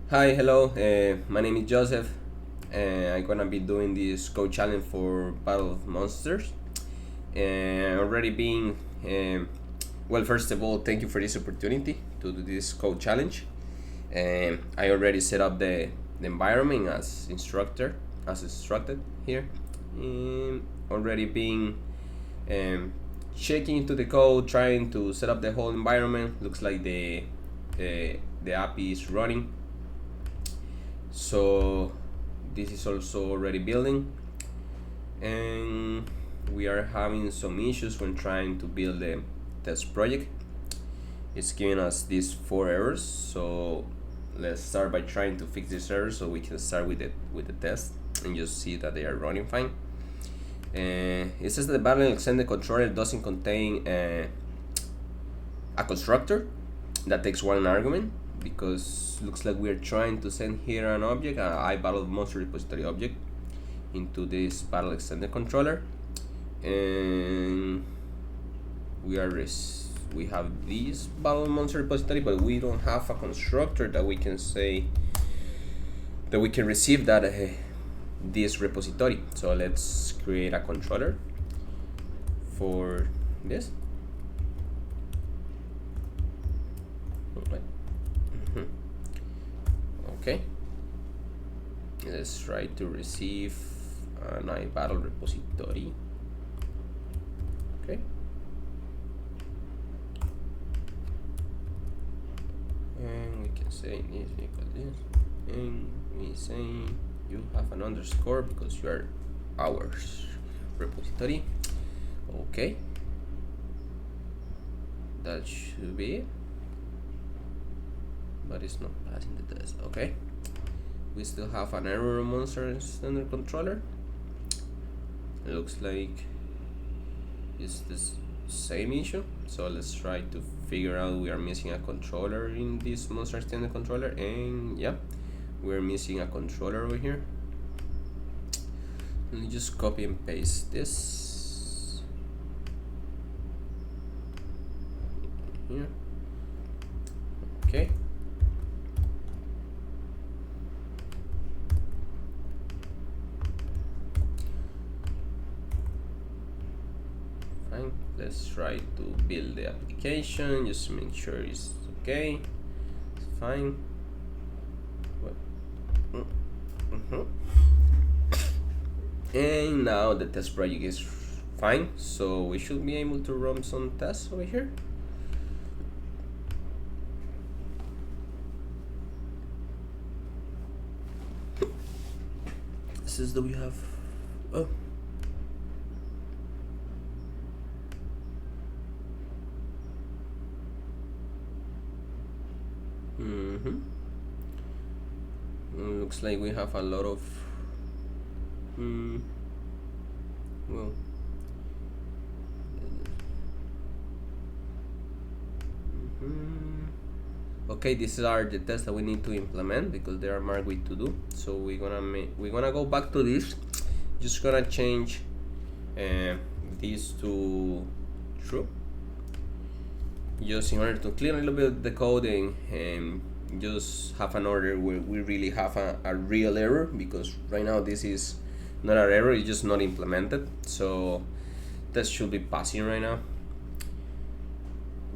Hi, hello. My name is Joseph. I'm gonna be doing this code challenge for Battle of Monsters. Already being well. First of all, thank you for this opportunity to do this code challenge. I already set up the environment as instructed here. Already being um, checking into the code, trying to set up the whole environment. Looks like the API is running. So this is also already building, and we are having some issues when trying to build the test project. It's giving us these 4 errors, so let's start by trying to fix these errors so we can start with the test and just see that they are running fine. It says that the battle extended controller doesn't contain a constructor that takes one argument, because looks like we are trying to send here an object, a battle monster repository object, into this battle extended controller, and we have this battle monster repository, but we don't have a constructor that we can say that we can receive that this repository. So let's create a controller for this. Okay, let's try to receive an iBattle repository. Okay, and we can say this equals this, and we say you have an underscore because you are our repository. Okay, that should be it, but it's not passing the test. Okay, we still have an error monster extender controller. It looks like it's this same issue, so let's try to figure out. We are missing a controller in this monster extender controller, and yeah, we're missing a controller over here. Let me just copy and paste this here. Okay, fine. Let's try to build the application just to make sure it's okay. It's fine. And now the test project is fine, so we should be able to run some tests over here. This is that we have looks like we have a lot of well, okay, these are the tests that we need to implement because they are marked with to do. So we're gonna go back to this. Just gonna change these to true, just in order to clear a little bit the code and just have an order where we really have a real error, because right now this is not an error, it's just not implemented. So that should be passing right now.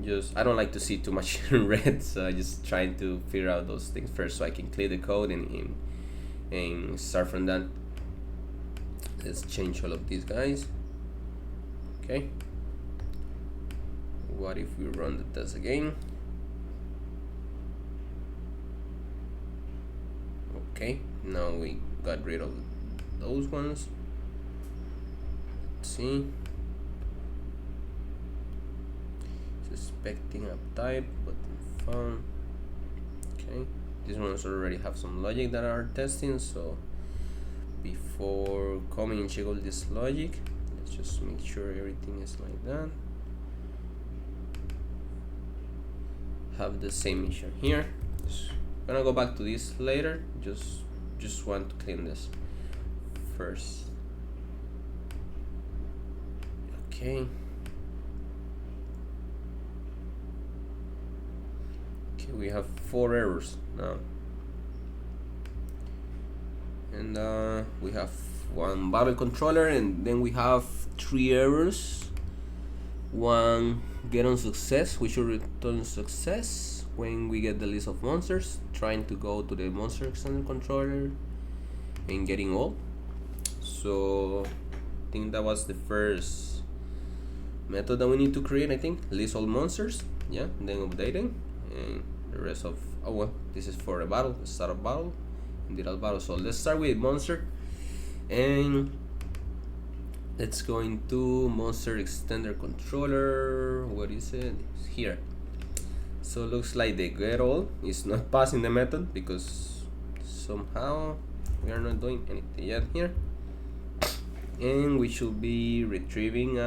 Just I don't like to see too much in red, so I just trying to figure out those things first so I can clear the code and start from that. Let's change all of these guys. Okay, what if we run the test again? Okay, now we got rid of those ones. Let's see. Suspecting a type but found. Okay, these ones already have some logic that are testing, so before coming and check all this logic, let's just make sure everything is like that. Have the same issue here. Just gonna go back to this later. Just want to clean this first. Okay. Okay, we have 4 errors now. and we have one battle controller, and then we have 3 errors. One, get on success. We should return success when we get the list of monsters, trying to go to the monster extender controller and getting all. So I think that was the first method that we need to create. I think list all monsters, yeah, and then updating, and the rest of, oh well, this is for a battle, start a battle, and did a battle. So let's start with monster, and let's go into monster extender controller. What is it? It's here. So it looks like the get all is not passing the method because somehow we are not doing anything yet here, and we should be retrieving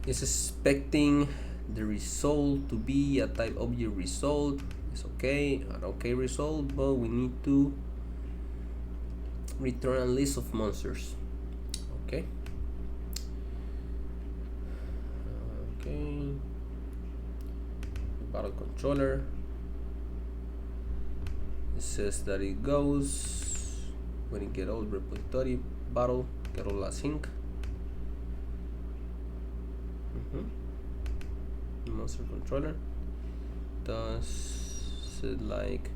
is expecting the result to be a type object result. It's okay, an okay result, but we need to return a list of monsters. Okay. Okay. Battle controller. It says that it goes when you get all repository battle, get all async. Monster controller does it like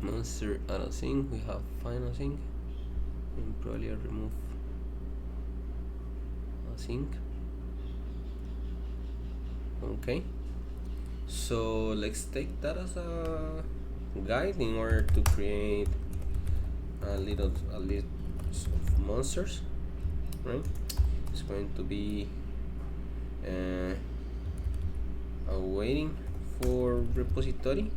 monster auto sync. We have final sync and probably I'll remove async. Okay, so let's take that as a guide in order to create a list of monsters, right? It's going to be waiting for repository,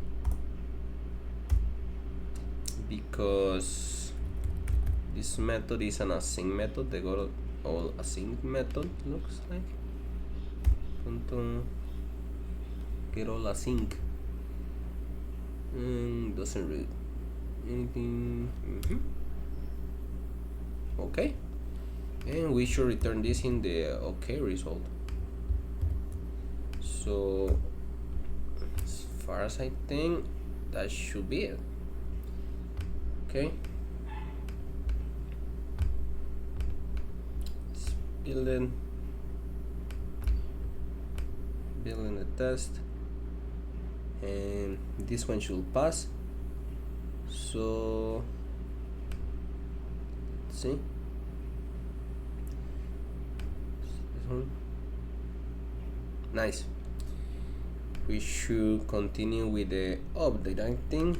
because this method is an async method. The got all async method looks like. Get all async and doesn't read anything. Okay, and we should return this in the okay result. So as far as I think, that should be it. Okay, let's building the test, and this one should pass. So let's see, this one, nice. We should continue with the update. I think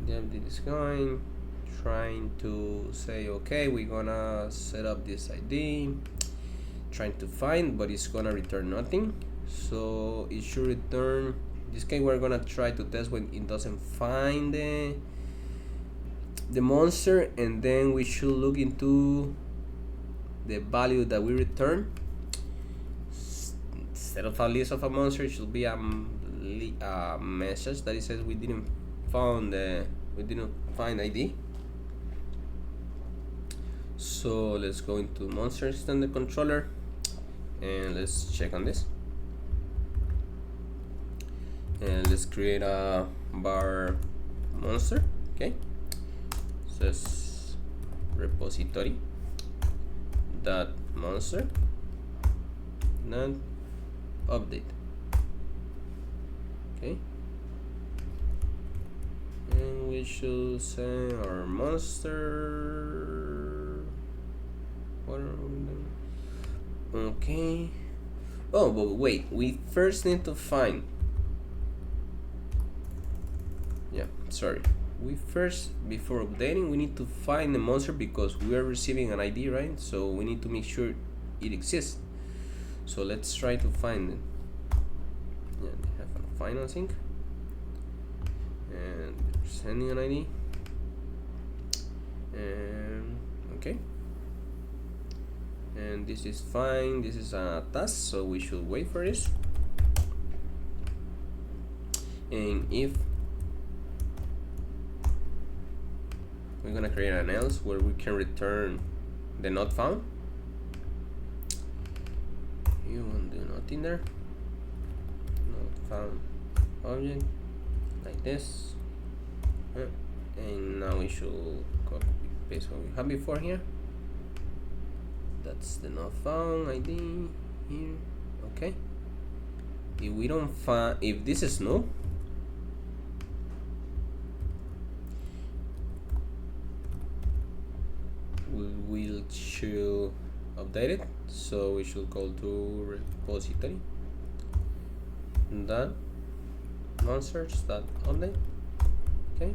the update is going, trying to say, okay, we're gonna set up this ID, trying to find, but it's gonna return nothing. So it should return, in this case we're gonna try to test when it doesn't find the monster, and then we should look into the value that we return. Instead of a list of a monster, it should be a message that it says we didn't find ID. So let's go into monster extender controller and let's check on this, and let's create a var monster. Okay, says repository dot monster not update. Okay, and we should say our monster. What are we doing? Okay. Oh, but wait, we first need to find, sorry, we first, before updating, we need to find the monster because we are receiving an ID, right? So we need to make sure it exists. So let's try to find it. Yeah, they have a final sync and sending an ID, and okay, and this is fine. This is a task, so we should wait for this. And if we're gonna create an else where we can return the not found, You won't do nothing there. Not found object like this. And now we should copy paste what we had before here. That's the not found ID here. Okay. If we don't find, if this is null, we should update it. So we should go to repository that monsters that update. Okay,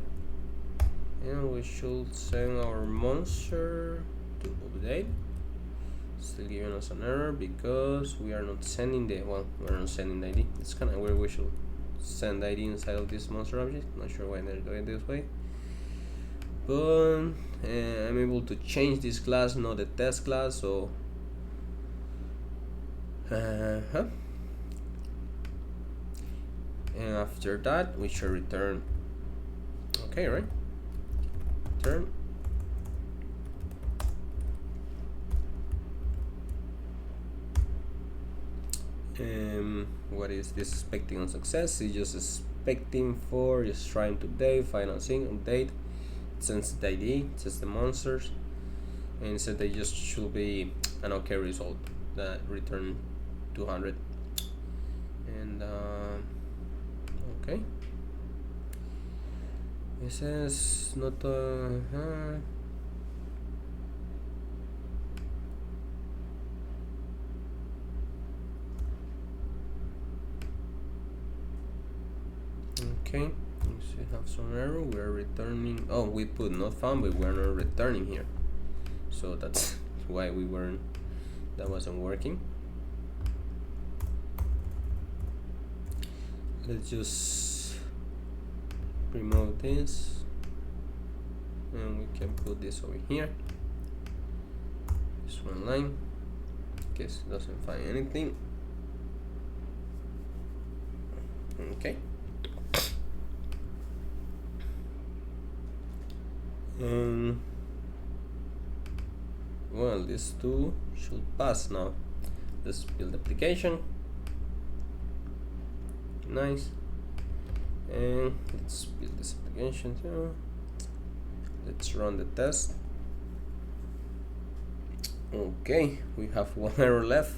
and we should send our monster to update. Still giving us an error because we are not sending the, well, we're not sending the ID. It's kind of weird. We should send the ID inside of this monster object. Not sure why they're doing it this way, but I'm able to change this class, not the test class. So and after that we should return. Okay, right? Return. What is this expecting on success? It's just expecting for, just trying to update, final thing, update, it sends the ID, it says the monsters, and said they just should be an okay result that return 200. And okay, it says not okay, we have some error. We are returning. Oh, we put not found, but we're not returning here. So that's why we weren't. That wasn't working. Let's just remove this, and we can put this over here. Just one line. In case it doesn't find anything. Okay. Well, these two should pass now. Let's build the application. Nice. And let's build this application too. Let's run the test. Okay, we have one error left.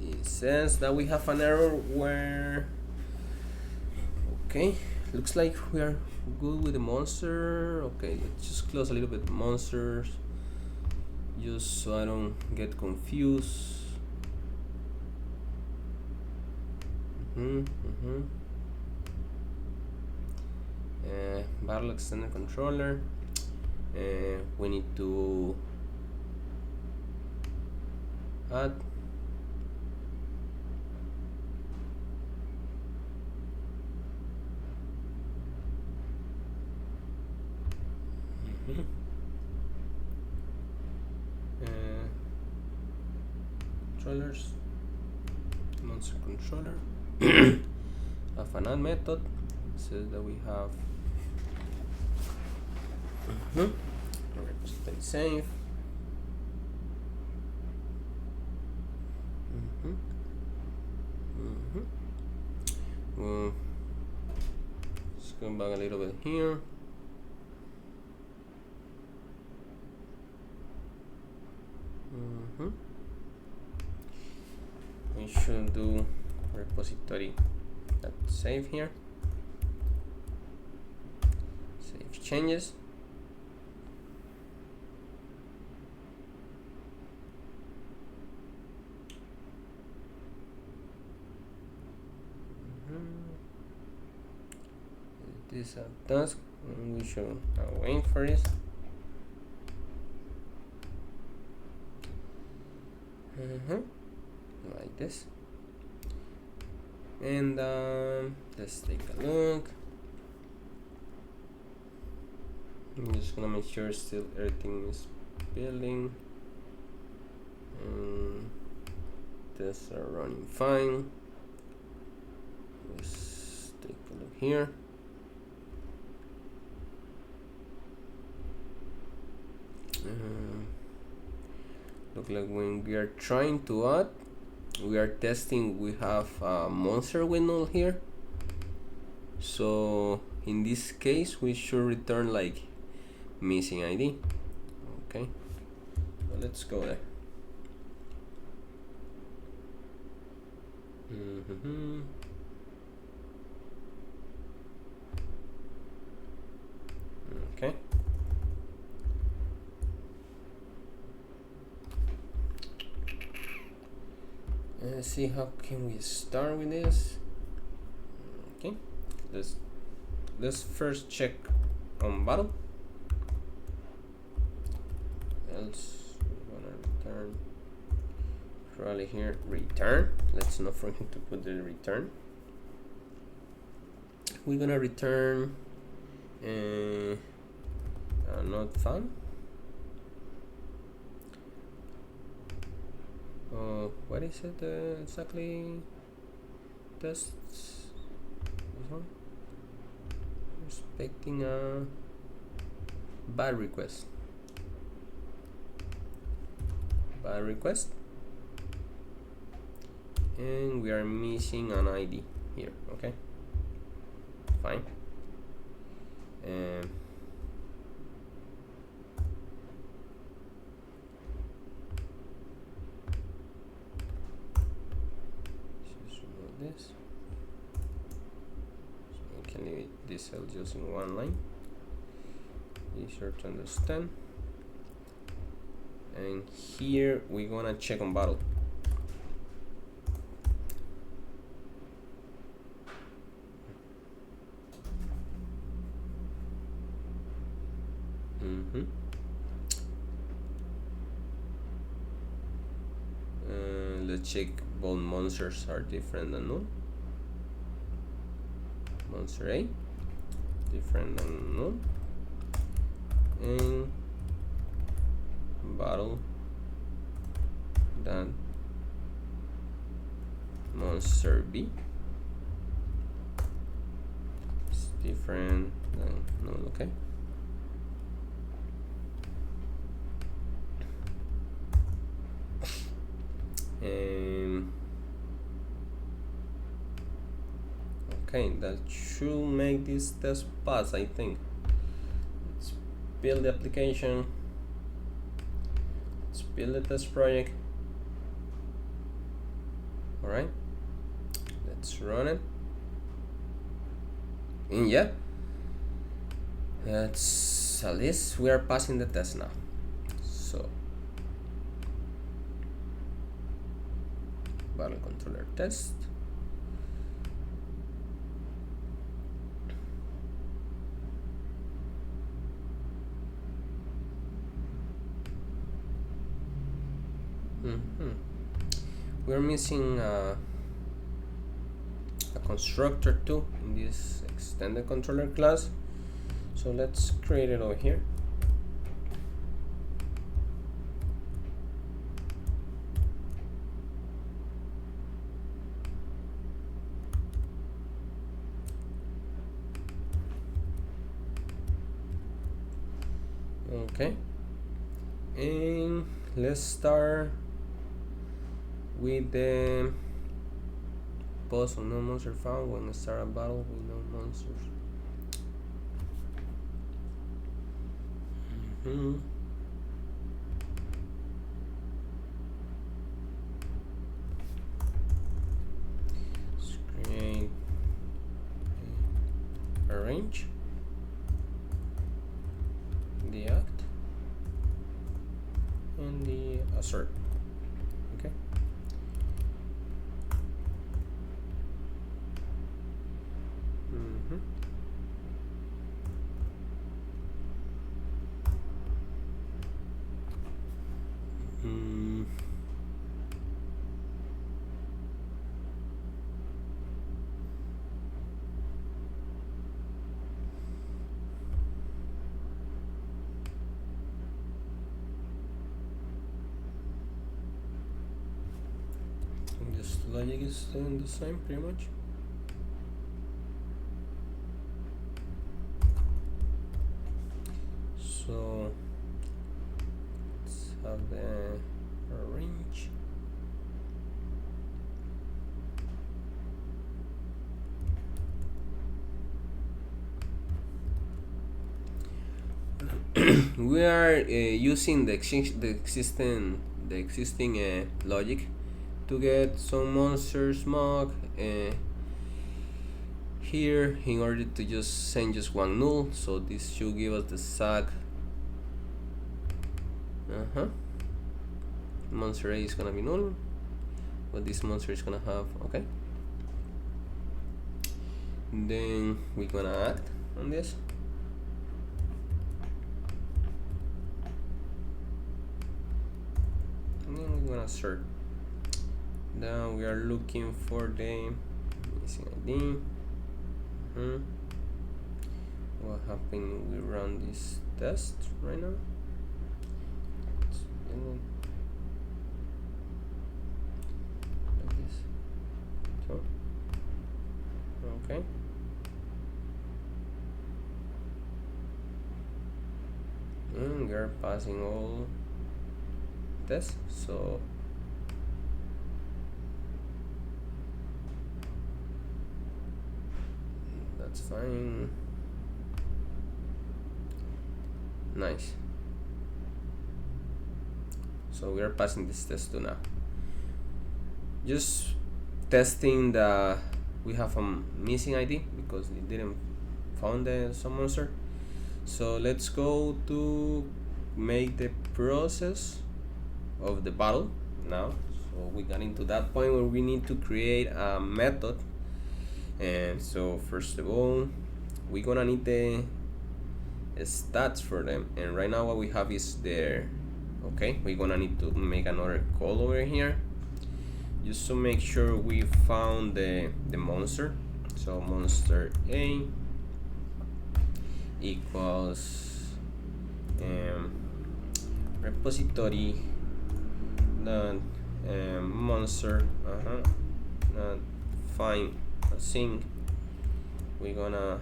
It says that we have an error where, okay, looks like we are good with the monster. Okay, let's just close a little bit the monsters just so I don't get confused. Battle extended controller. We need to add controllers, monster controller. Have an add method. It says that we have repository save. Let's go back a little bit here. We should do repository that save here. Save changes. This is a task, and we should wait for this. Like this. And let's take a look. I'm just gonna make sure still everything is building. Tests are running fine. Let's take a look here. Look like when we are trying to add, we are testing, we have a monster with null here. So in this case, we should return like missing ID. Okay, well, let's go there. Okay. Let's see how can we start with this. Okay, let's first check on battle. Else we're gonna return probably here return. Let's not forget to put the return. We're gonna return not found. What is it exactly? Tests. This one. Expecting a bad request. Bad request. And we are missing an ID here. Okay. Fine. This, so we can leave this cell just in one line, easier to understand. And here we're gonna check on battle. Let's check both monsters are different than null. Monster A different than null, and battle than monster B. It's different than null. Okay. Okay, that should make this test pass, I think. Let's build the application. Let's build the test project. All right, let's run it. And yeah, that's at least we are passing the test now. So battle controller test. We're missing a constructor too in this extended controller class, so let's create it over here. Okay, and let's start with the pause on no monster found when we start a battle with no monsters. Let's create arrange the act and the assert. Okay. This logic is staying the same pretty much. So let's have the arrange we are using the existing logic to get some monsters mock here in order to just send just one null. So this should give us the sac. Monster A is gonna be null, but this monster is gonna have, okay. Then we're gonna act on this. And then we're gonna assert. Now we are looking for the missing ID. What happened? We run this test right now. Like this. So, okay. And we are passing all tests, so that's fine. Nice. So we are passing this test too now. Just testing the we have a missing ID because it didn't found some monster. So let's go to make the process of the battle now. So we got into that point where we need to create a method. And so first of all, we're gonna need the stats for them, and right now what we have is there. Okay, we're gonna need to make another call over here just to make sure we found the monster. So monster A equals repository monster find async. We're gonna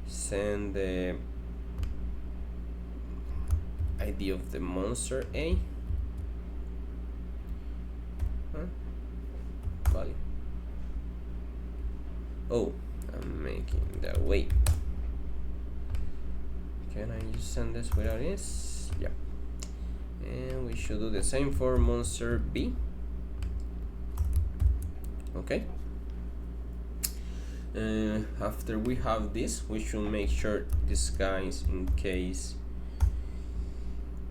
send the ID of the monster A value. Oh, I'm making that. Wait, can I just send this without this? Yeah. And we should do the same for monster B. Okay. After we have this, we should make sure these guys, in case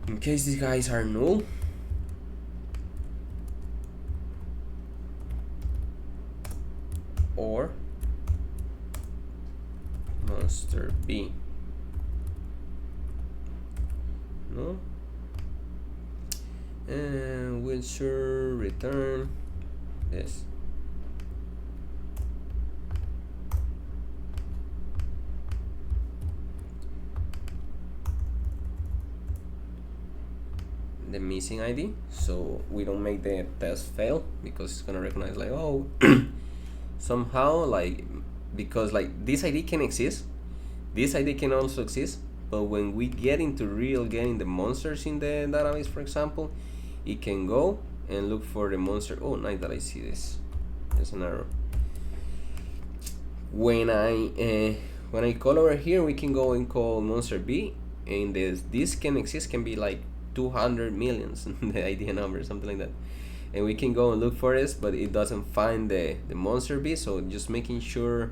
these guys are null, or monster B null, and we'll sure return this. The missing ID, so we don't make the test fail, because it's gonna recognize like, oh, somehow, like, because like this ID can exist, this ID can also exist, but when we get into getting the monsters in the database, for example, it can go and look for the monster. Oh, nice that I see this. There's an error. When I call over here, we can go and call monster B, and this can exist, can be like 200 millions the ID number, something like that, and we can go and look for this, but it doesn't find the monster B. So just making sure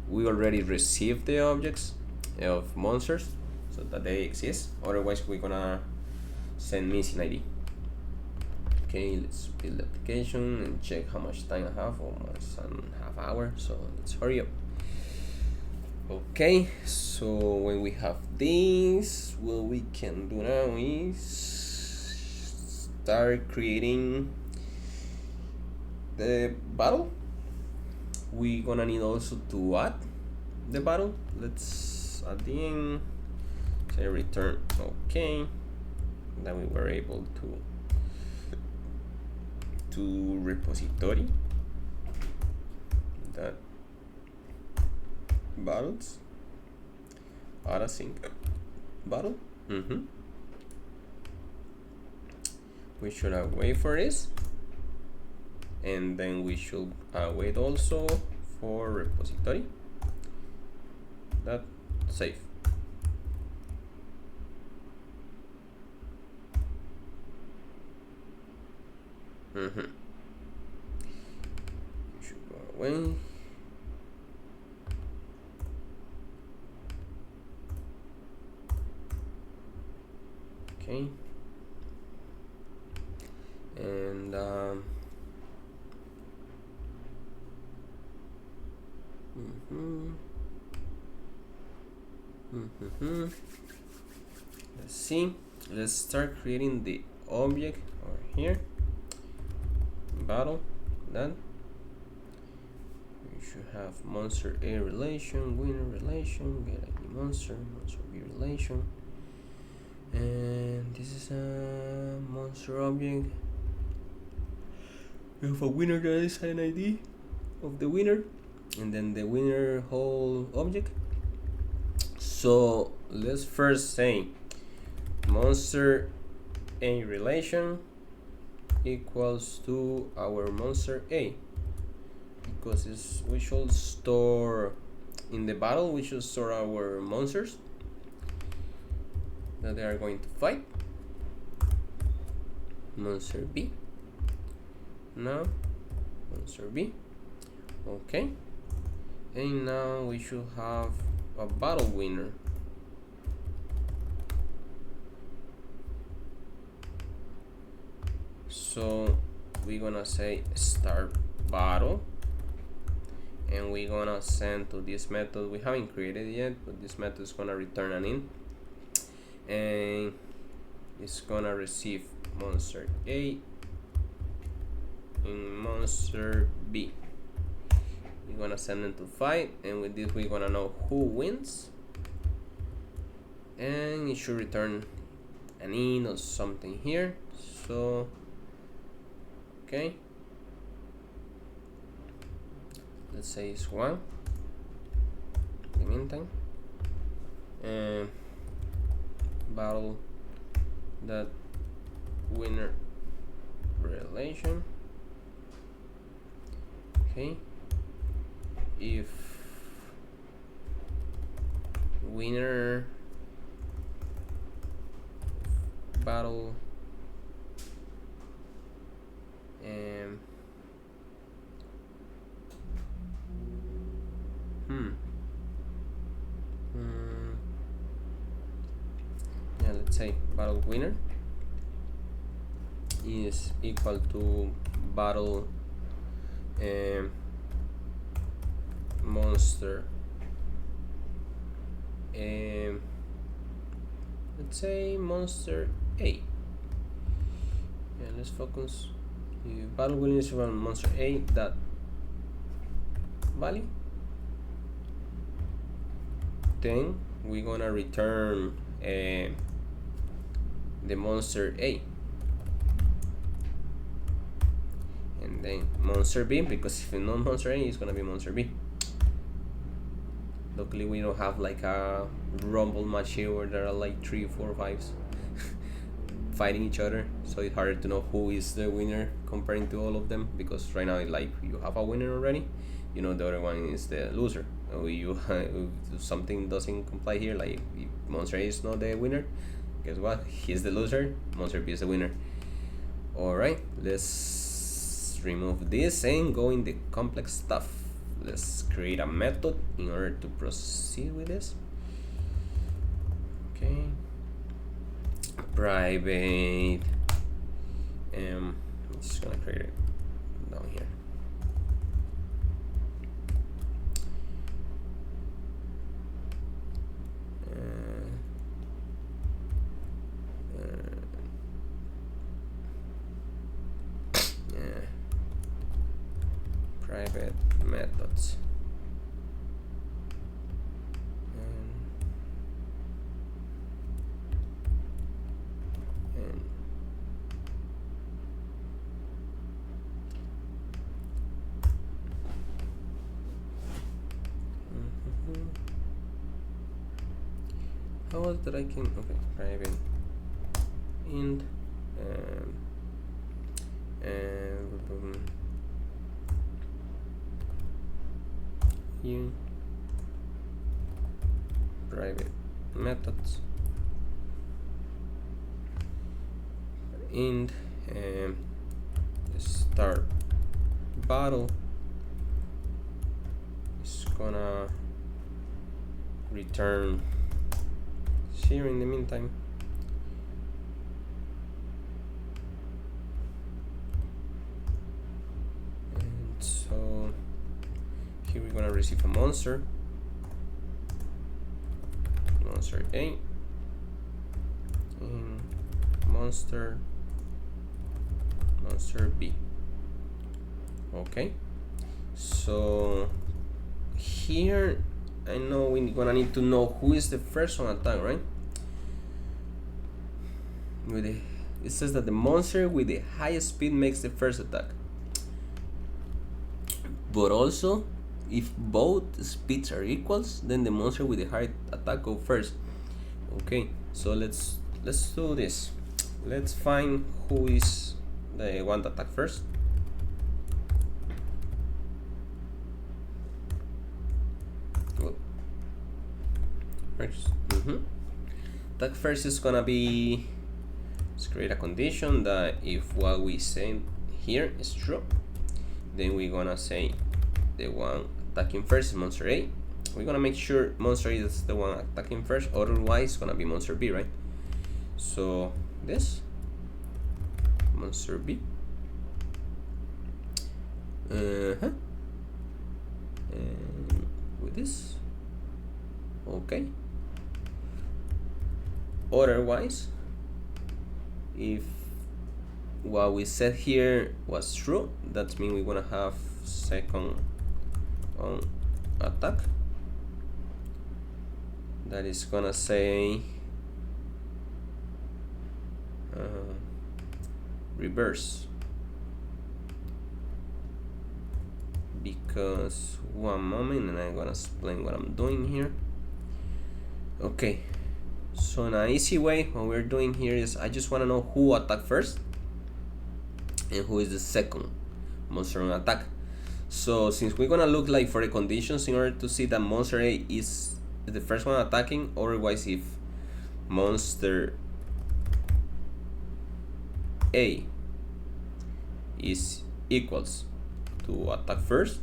we already received the objects of monsters so that they exist, otherwise we're gonna send missing ID. Okay, let's build the application and check how much time I have. Almost a half hour, so let's hurry up. Okay, so when we have this, what we can do now is start creating the battle. We're gonna need also to add the battle. Let's at the end say return okay. Then we were able to repository that battles add async battle. We should wait for this, and then we should wait also for repository that save. You should go away. Okay. And let's see. Let's start creating the object over here. Battle. Done. We should have monster A relation, winner relation, get ID monster, monster B relation. And this is a monster object. We have a winner that is an ID of the winner, and then the winner whole object. So let's first say monster A relation equals to our monster A, because we should store in the battle, we should store our monsters that they are going to fight. Monster B. Now monster B. Okay. And now we should have a battle winner. So we're gonna say start battle, and we're gonna send to this method. We haven't created it yet, but this method is gonna return an int, and it's gonna receive monster A and monster B. We're gonna send them to fight, and with this we're gonna know who wins, and it should return an int or something here. So okay, let's say it's 1 in the meantime, and battle that winner relation. Okay, if winner battle yeah, let's say battle winner is equal to battle monster let's say monster A. Yeah, let's focus. If battle winner is from monster A, that value, then we're gonna return the monster A, and then monster B, because if you know monster A, it's gonna be monster B. Luckily we don't have like a rumble match here where there are like 3, 4, 5s fighting each other, so it's harder to know who is the winner comparing to all of them, because right now like you have a winner already, you know the other one is the loser. If something doesn't comply here, like if monster A is not the winner, guess what, he's the loser, monster B is the winner. Alright, let's remove this and go in the complex stuff. Let's create a method in order to proceed with this. Okay, private, I'm just gonna create it down here. Private methods. How else that I can, okay, private int here private methods int start battle is gonna return 0 in the meantime. And so here we're gonna receive a monster A and monster B. Okay, so here I know we're gonna need to know who is the first one attack, right? It says that the monster with the highest speed makes the first attack, but also if both speeds are equals, then the monster with the high attack go first. Okay, so let's do this. Let's find who is the one to attack first. First, attack first is gonna be, let's create a condition that if what we say here is true, then we're gonna say the one attacking first is monster A. We're gonna make sure monster A is the one attacking first, otherwise it's gonna be monster B, right? So this monster B, and with this, okay. Otherwise, if what we said here was true, that means we're gonna have second on attack. That is gonna say reverse, because one moment and I'm gonna explain what I'm doing here. Okay, so in an easy way, what we're doing here is I just want to know who attack first and who is the second monster on attack. So since we're gonna look like for the conditions in order to see that monster A is the first one attacking, otherwise if monster A is equals to attack first,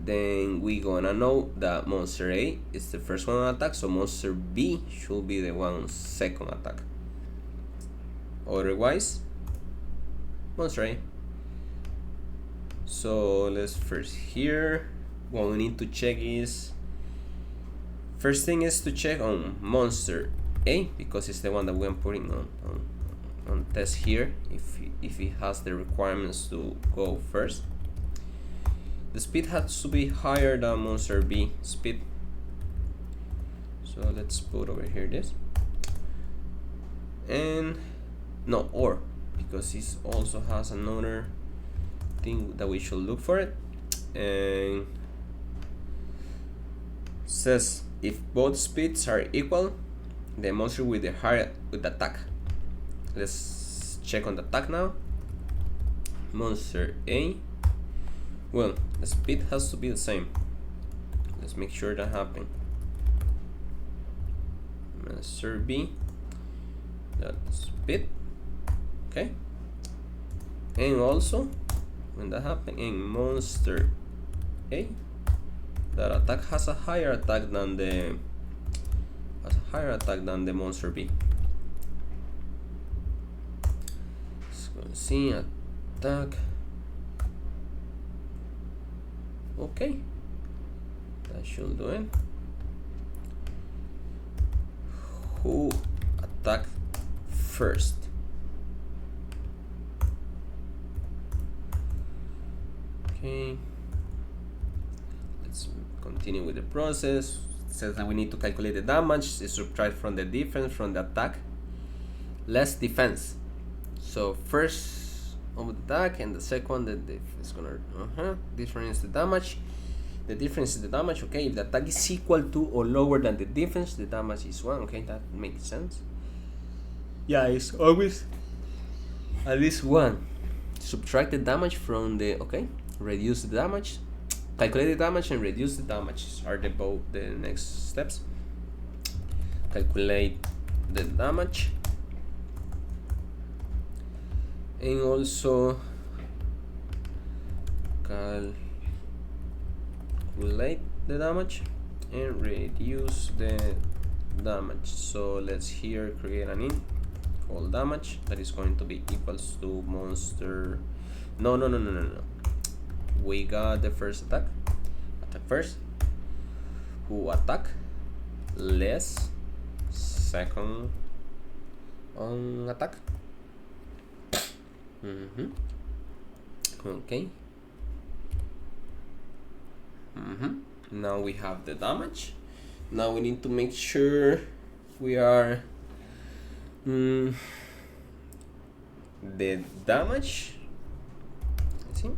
then we gonna know that monster A is the first one on attack, so monster B should be the one on second attack. Otherwise, monster A. So let's first here, what we need to check is, first thing is to check on monster A, because it's the one that we're putting on test here, if it has the requirements to go first. The speed has to be higher than monster B speed. So let's put over here this. And no, or, because it also has another thing that we should look for it. And says if both speeds are equal, the monster with the higher with the attack. Let's check on the attack now. Monster A. Well, the speed has to be the same. Let's make sure that happens. Monster B, that speed, okay. And also, when that happens in monster A, that attack has a higher attack than the monster B. Let's go and see attack. Okay, that should do it. Who attacked first? Okay, let's continue with the process. It says that we need to calculate the damage, subtract from the difference from the attack, less defense. So first on the attack, and the second one that is gonna difference the damage. The difference is the damage. Okay, if the attack is equal to or lower than the difference, the damage is 1. Okay, that makes sense. Yeah, it's always at least 1. Subtract the damage from the, okay, reduce the damage, calculate the damage and reduce the damage are both the next steps. Calculate the damage, and also calculate the damage and reduce the damage. So let's here create an int called damage that is going to be equals to monster. No. We got the first attack first, who attack less second on attack. Okay. Now we have the damage. Now we need to make sure we are the damage. Let's see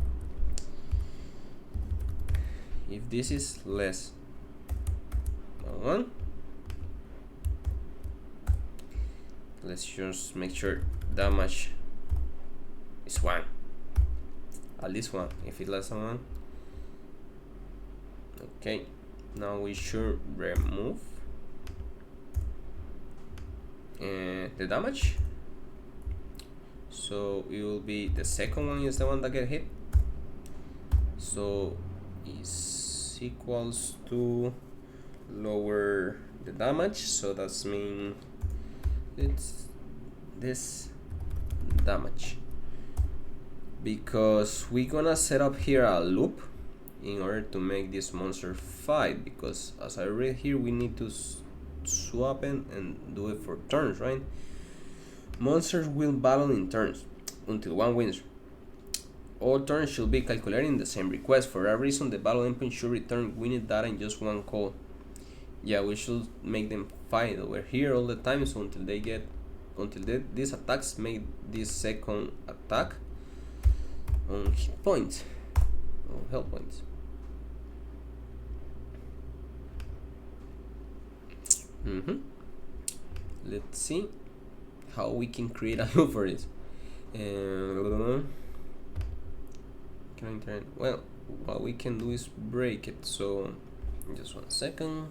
if this is less than 1. Let's just make sure damage is 1, at least 1. If it's less than 1, okay. Now we should remove the damage, so it will be the second one is the one that get hit, so is equals to lower the damage, so that's mean it's this damage, because we're gonna set up here a loop in order to make this monster fight, because as I read here we need to swap it and do it for turns, right? Monsters will battle in turns until one wins. All turns should be calculating the same request. For that reason, the battle endpoint should return winning data in just one call. Yeah, we should make them fight over here all the time, so until these attacks make this second attack on hit points or health points. Let's see how we can create a loop for this. Well, what we can do is break it, so just 1 second.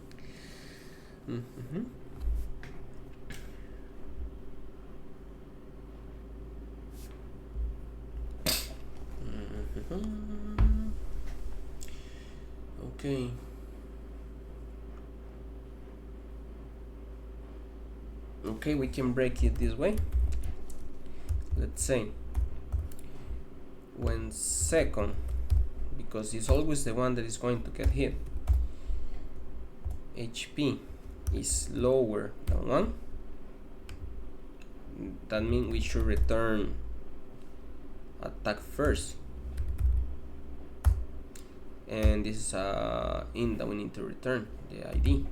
Okay. Okay, we can break it this way. Let's say when second, because it's always the one that is going to get hit, HP is lower than 1, that means we should return attack first, and this is a int that we need to return the ID.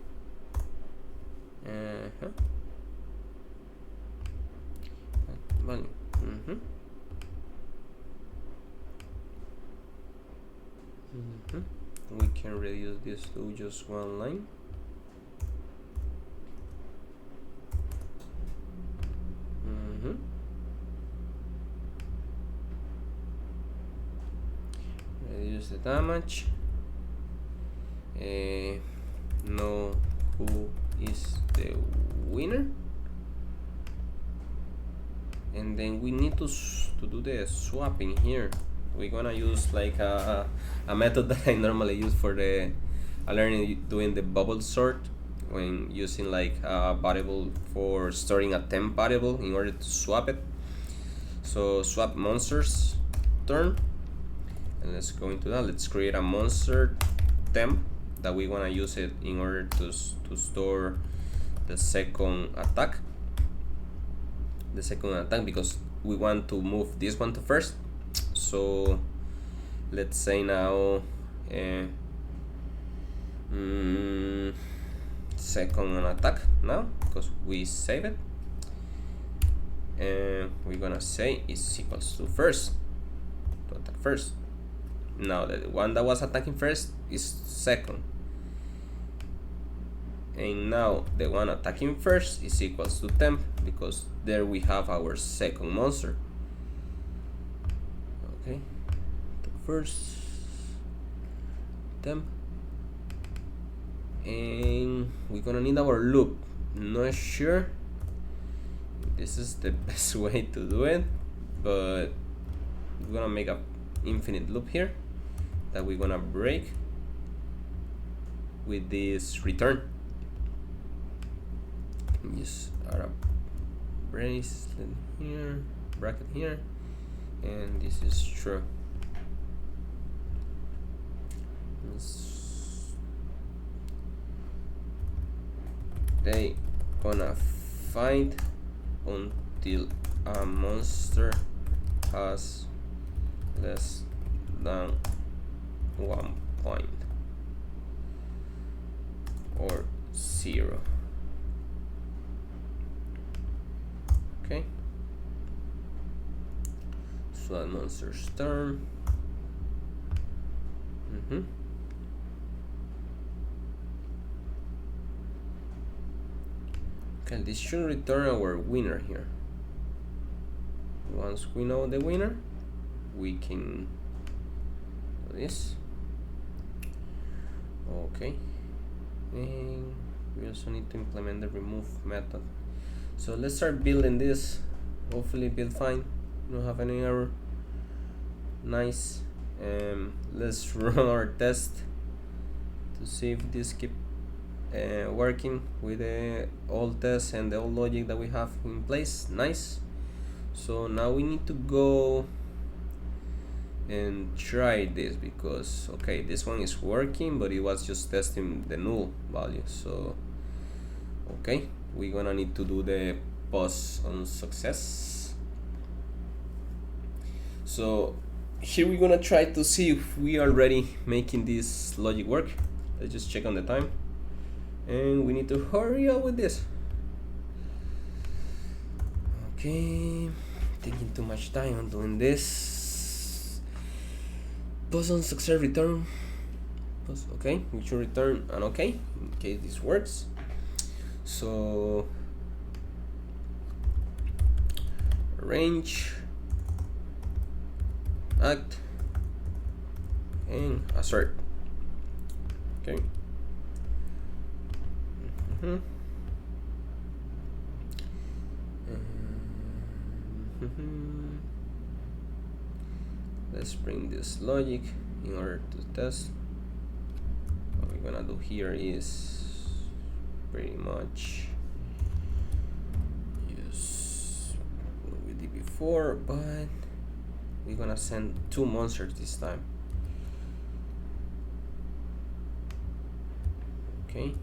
Value. We can reduce this to just 1 line. Reduce the damage. Know who is the winner, and then we need to do the swapping here. We're gonna use like a method that I normally use for the learning doing the bubble sort, when using like a variable for storing a temp variable in order to swap it. So swap monsters turn, and let's go into that. Let's create a monster temp that we want to use it in order to store the second attack. Because we want to move this one to first. So let's say now second on attack now, because we save it, and we're gonna say is equals to first, to attack first. Now the one that was attacking first is second, and now the one attacking first is equals to temp, because there we have our second monster. Okay, the first temp, and we're gonna need our loop. Not sure This is the best way to do it, but we're gonna make a infinite loop here that we're gonna break with this return. Just add a bracelet here, bracket here, and this is true. They gonna fight until a monster has less than 1 point or 0. Okay, so that monster's turn. Okay, this should return our winner here. Once we know the winner, we can do this. Okay, and we also need to implement the remove method. So let's start building this. Hopefully build fine, don't have any error. Nice. Let's run our test to see if this keep working with the old test and the old logic that we have in place. Nice. So now we need to go and try this, because okay, this one is working, but it was just testing the null value. So okay, we're gonna need to do the pause on success. So here we're gonna try to see if we are already making this logic work. Let's just check on the time, and we need to hurry up with this. Okay, taking too much time on doing this. Pause on success return. Pause, okay, we should return an okay in case this works. So arrange, act, and assert. Okay. Let's bring this logic in order to test. What we're gonna do here is pretty much use what we did before, but we're gonna send 2 monsters this time. Okay.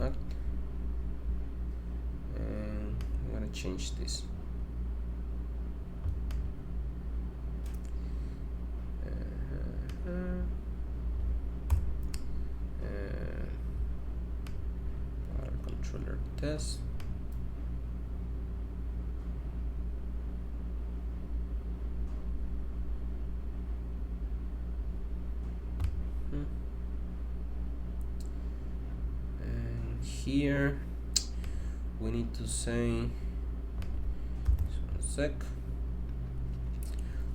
Act. And I'm gonna change this. Controller test. And here we need to say, just 1 sec.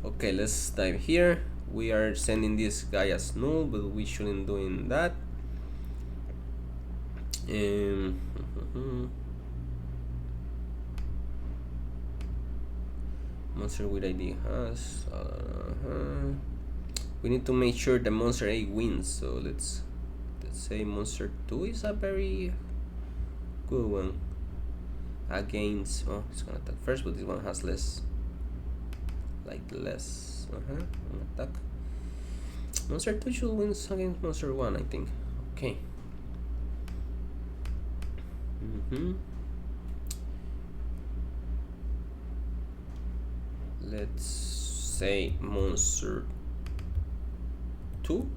Okay, let's dive here. We are sending this guy as null, but we shouldn't doing that. Monster with ID has we need to make sure the monster A wins, so let's say monster 2 is a very good one against, oh, it's gonna attack first, but this one has less attack. Monster 2 should win against monster 1, I think. Okay. Let's say monster 2.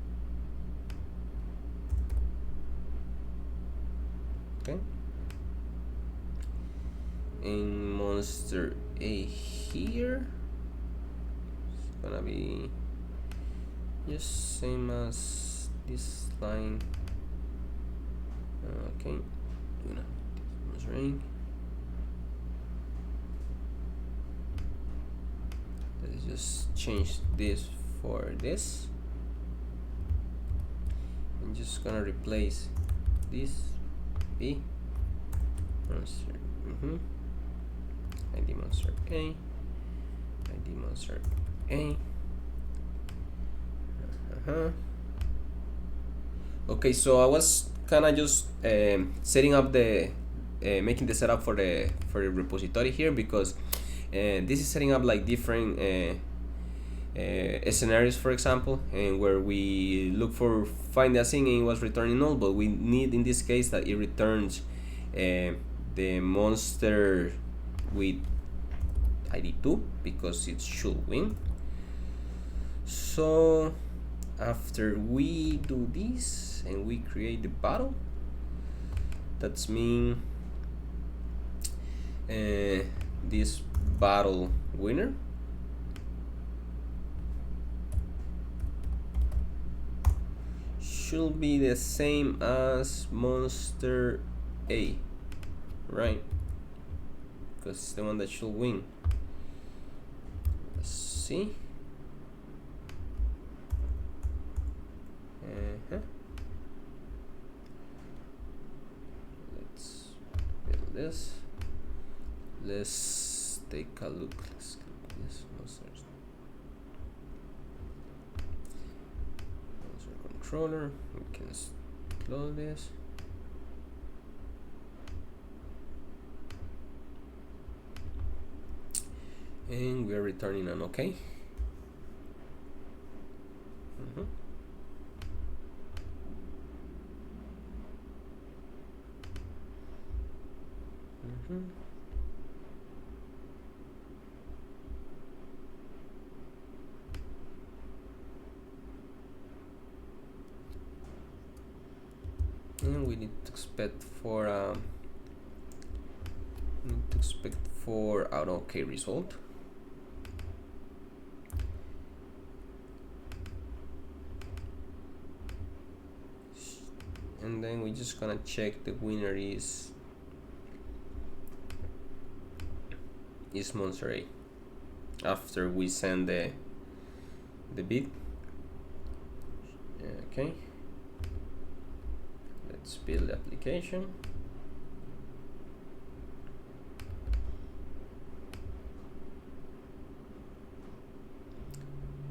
Okay. And monster A here is gonna be just same as this line. Okay. This ring. Let's just change this for this. I'm just gonna replace this B monster ID monster A, ID monster A. Okay, so I was kind of just setting up the making the setup for the repository here, because this is setting up like different scenarios, for example, and where we look for find a thing and it was returning null, but we need in this case that it returns the monster with ID 2 because it should win. So after we do this and we create the battle, that's mean this battle winner should be the same as monster A, right? Because it's the one that should win. Let's see. Let's build this. Let's take a look. Let's click this monster controller. We can close this. And we are returning an OK. And we need to expect for an OK result. And then we're just gonna check the winner is monster A after we send the bit. Okay, let's build the application.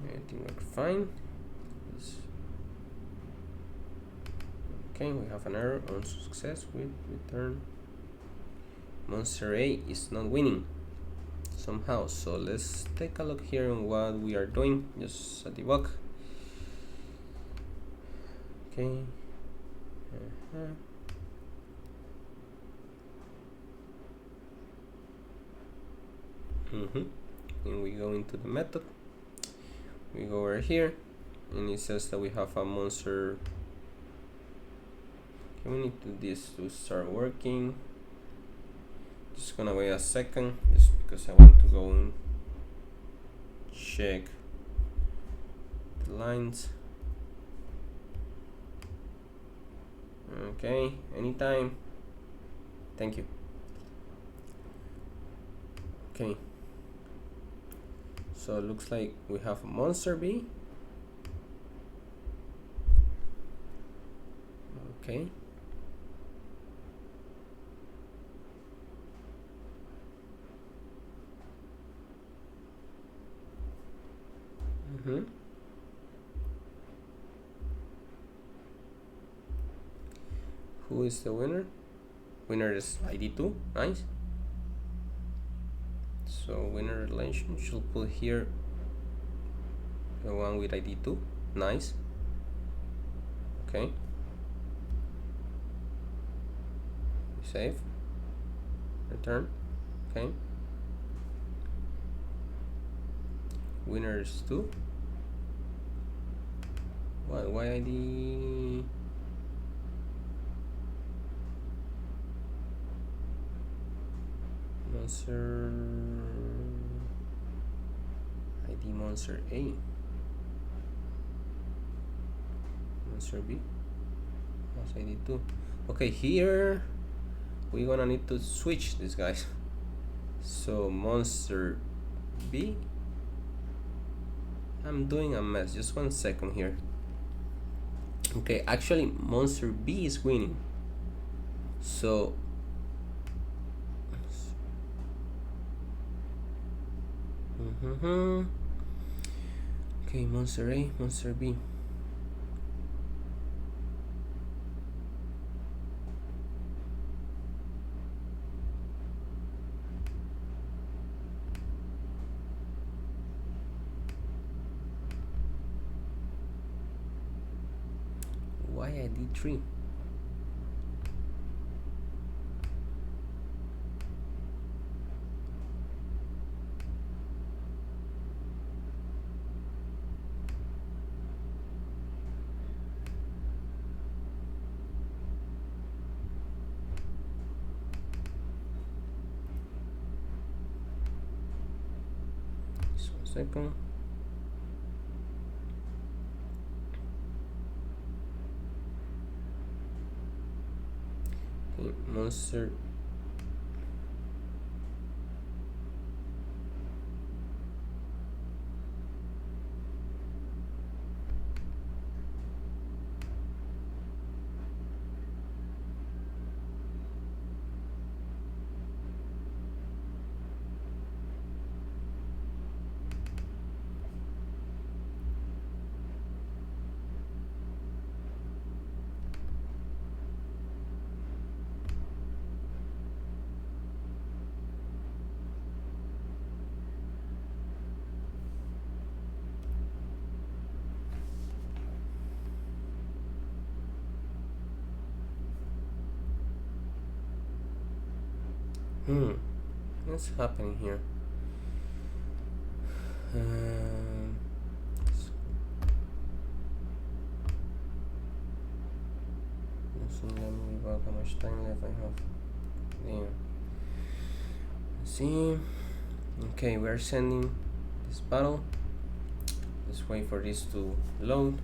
Everything worked fine. Okay, we have an error on success with return. Monster A is not winning somehow, so let's take a look here on what we are doing, just a debug. Okay. And we go into the method, we go over here, and it says that we have a monster. Okay, we need to do this to start working. Just gonna wait a second just because I want to go and check the lines. Okay, anytime. Thank you. Okay, so it looks like we have a monster B. Okay. Who is the winner? Winner is ID 2. Nice. So winner relation should put here the one with ID 2. Nice. Okay. Save. Return. Okay. Winner is 2. Why ID? Monster ID monster A. Monster B. That's ID 2. Okay, here we're gonna need to switch these guys. So monster B. I'm doing a mess. Just 1 second here. Okay, actually monster B is winning. So okay, monster A, monster B. Why I did 3? Just 1 second. Okay, monster. What's happening here? Let me about how much time left I have. Damn. Let's see. Okay, we're sending this battle. Let's wait for this to load.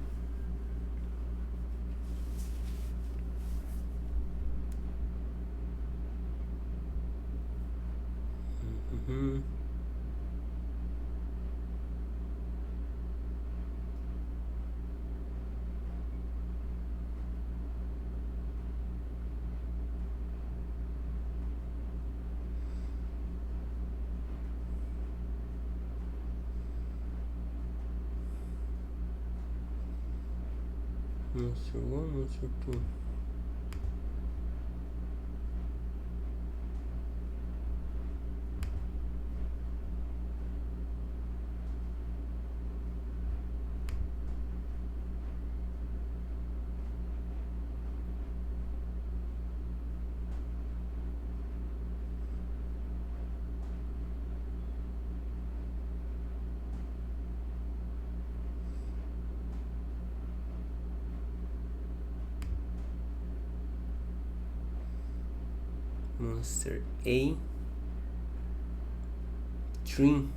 Monster 1, monster 2. Monster A 3.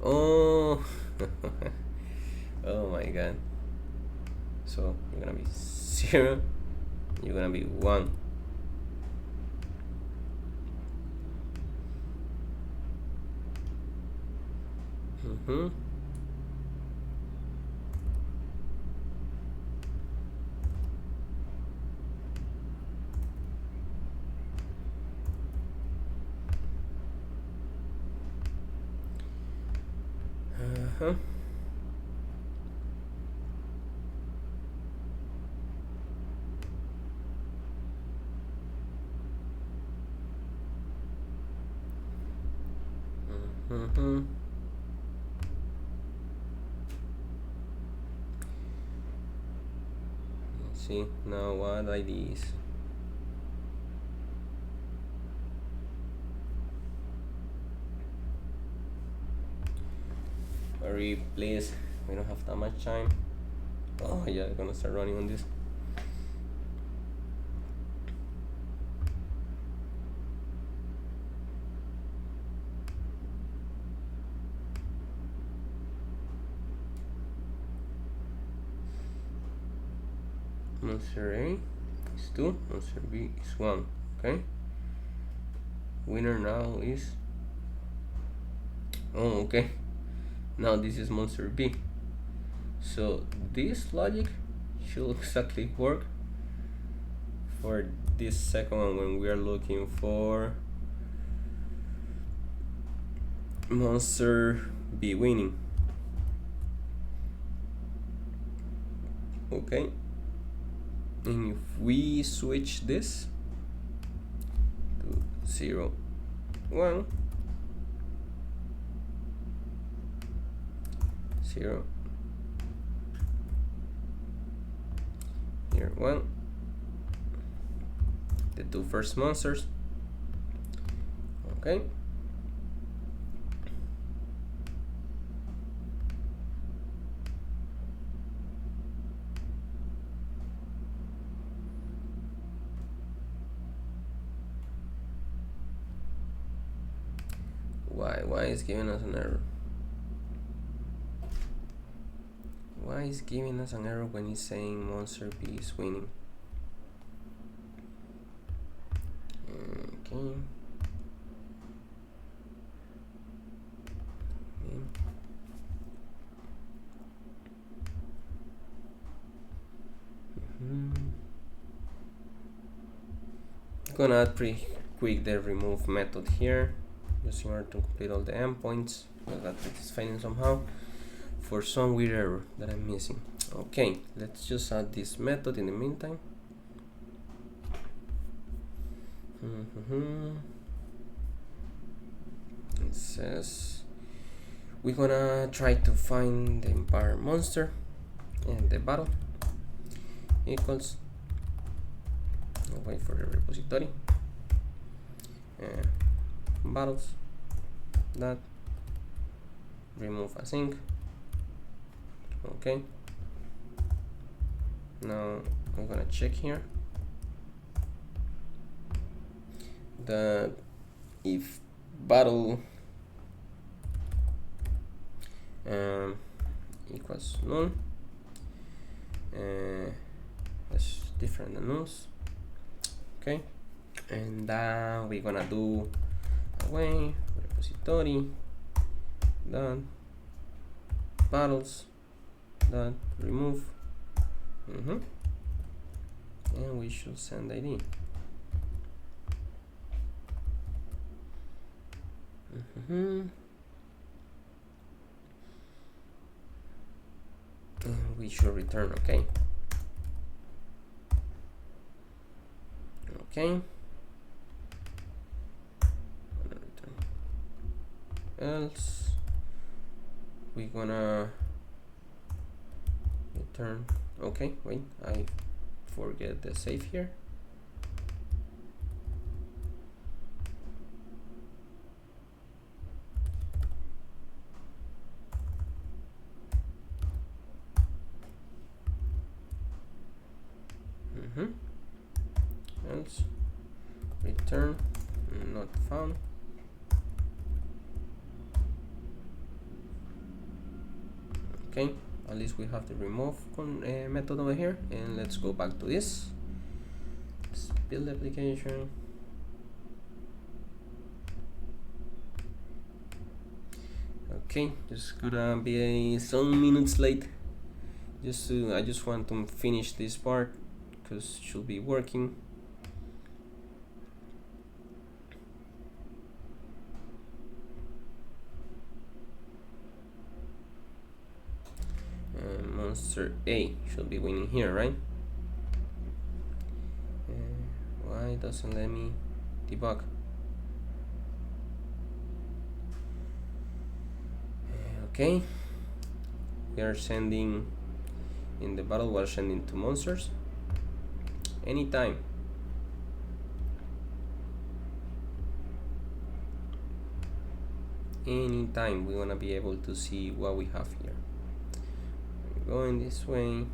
Oh, oh my god. So you're gonna be 0, you're gonna be 1. Let's see now what IDs. Hurry, please. We don't have that much time. Oh yeah, I'm gonna start running on this. Monster A is 2, monster B is 1. Okay. Winner now is. Oh, okay. Now this is monster B. So this logic should exactly work for this second one when we are looking for monster B winning. Okay. And if we switch this to 0, 1, 0, here 1, the two first monsters. Okay. Why is giving us an error? Why is giving us an error when he's saying monster B is winning? Okay. Gonna add pretty quick the remove method here, just in order to complete all the endpoints. But that is failing somehow for some weird error that I'm missing. Okay, let's just add this method in the meantime. It says we're gonna try to find the empire monster and the battle equals. I'll wait for the repository. Battles that remove async. Okay. Now I'm gonna check here that if battle equals null, that's different than nulls. Okay, and then we're gonna do away repository done battles done remove, and we should send ID. And we should return. Okay. Else we're gonna return. Okay, wait, I forget the save here. Else return not found. Okay, at least we have the remove method over here, and let's go back to this. Let's build the application. Okay, just gonna be some minutes late. I just want to finish this part because it should be working. Monster A should be winning here, right? Why doesn't let me debug? Okay, we are sending in the battle. We're sending 2 monsters anytime. anytime we want to be able to see what we have here. We're going this way.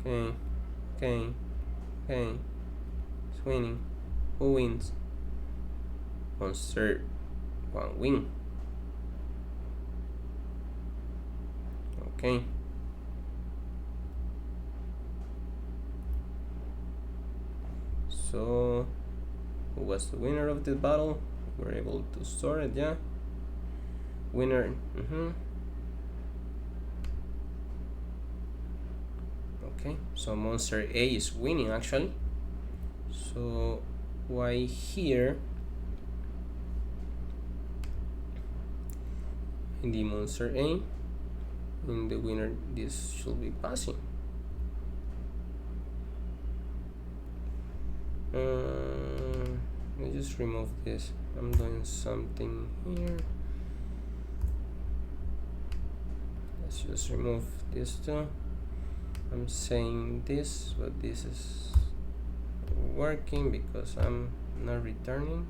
Okay, okay, okay. It's winning. Who wins? Monster 1 win. Okay. So, who was the winner of this battle? We're able to store it, yeah. Winner. Okay, so monster A is winning actually. So why here in the monster A, in the winner, this should be passing. Let me just remove this. I'm doing something here. Let's just remove this too. I'm saying this, but this is working because I'm not returning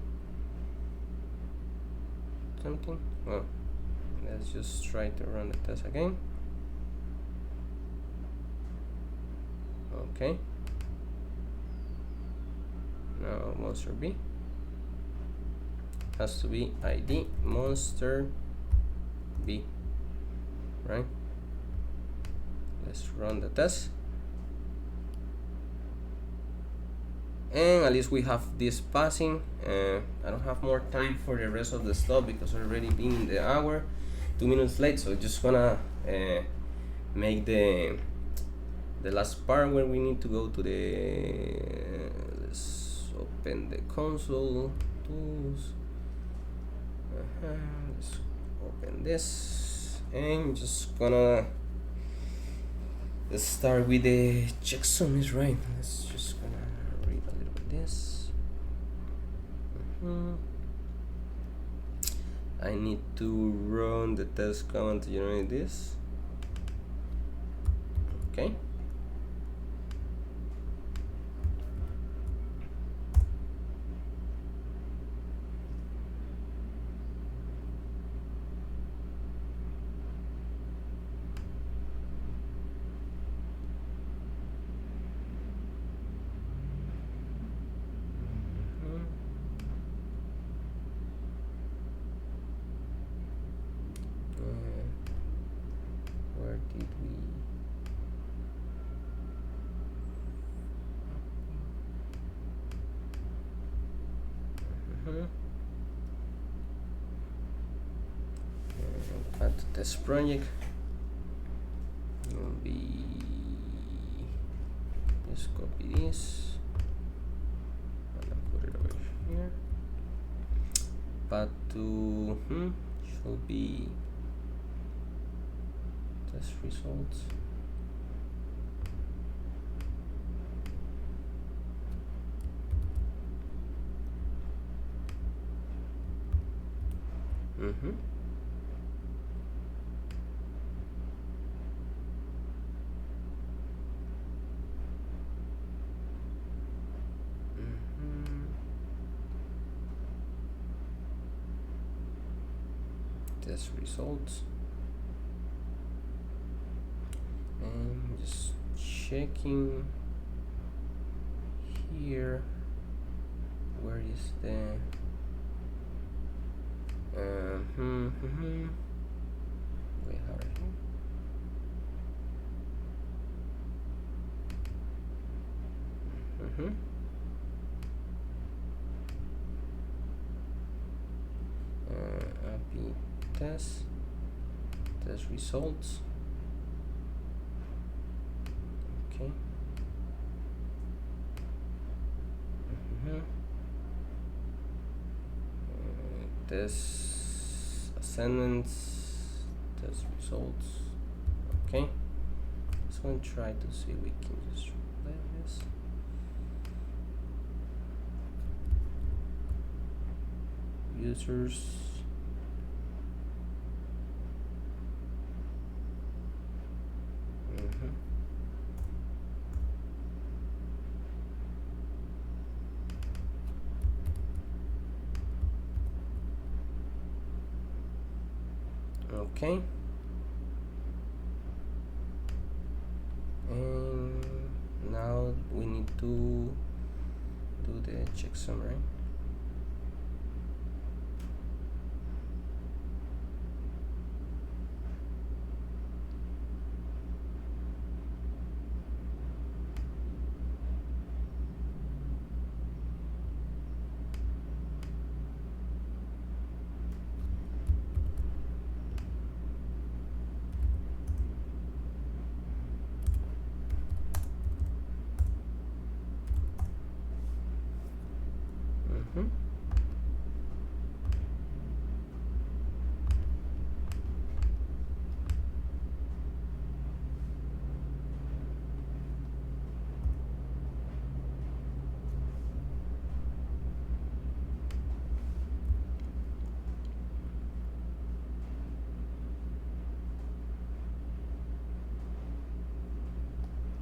something. Well, let's just try to run the test again. Okay. Now monster B has to be ID monster B, right? Let's run the test. And at least we have this passing. I don't have more time for the rest of the stuff because I've already been the hour, 2 minutes late. So just gonna make the last part where we need to go to the let's open the console tools. Let's open this and just gonna let's start with the checksum is right. Let's just gonna read a little bit this. I need to run the test command to generate this. Okay. Where did we? Add to test project. Will be just copy this and put it over here. But to should be test results. Test results. And just checking here. Where is the we have it here. API test results. Okay. Test ascendance, test results. Okay. Let's go and try to see if we can just play this. Users. Okay. And now we need to do the checksum, right?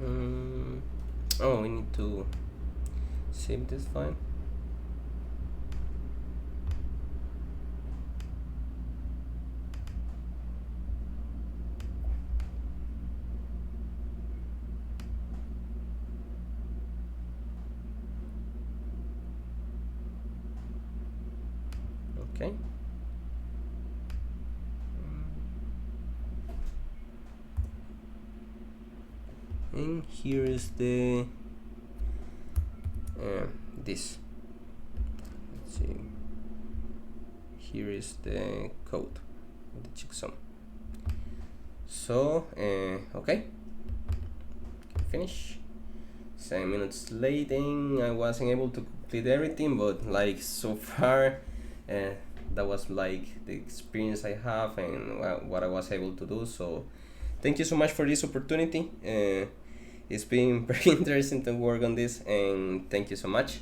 Mm-hmm. Oh, we need to save this file. Okay. And here is the this. Let's see. Here is the code, the checksum. So okay, finish. 7 minutes late, and I wasn't able to complete everything, but like so far, that was like the experience I have and what I was able to do. So thank you so much for this opportunity. It's been very interesting to work on this, and thank you so much.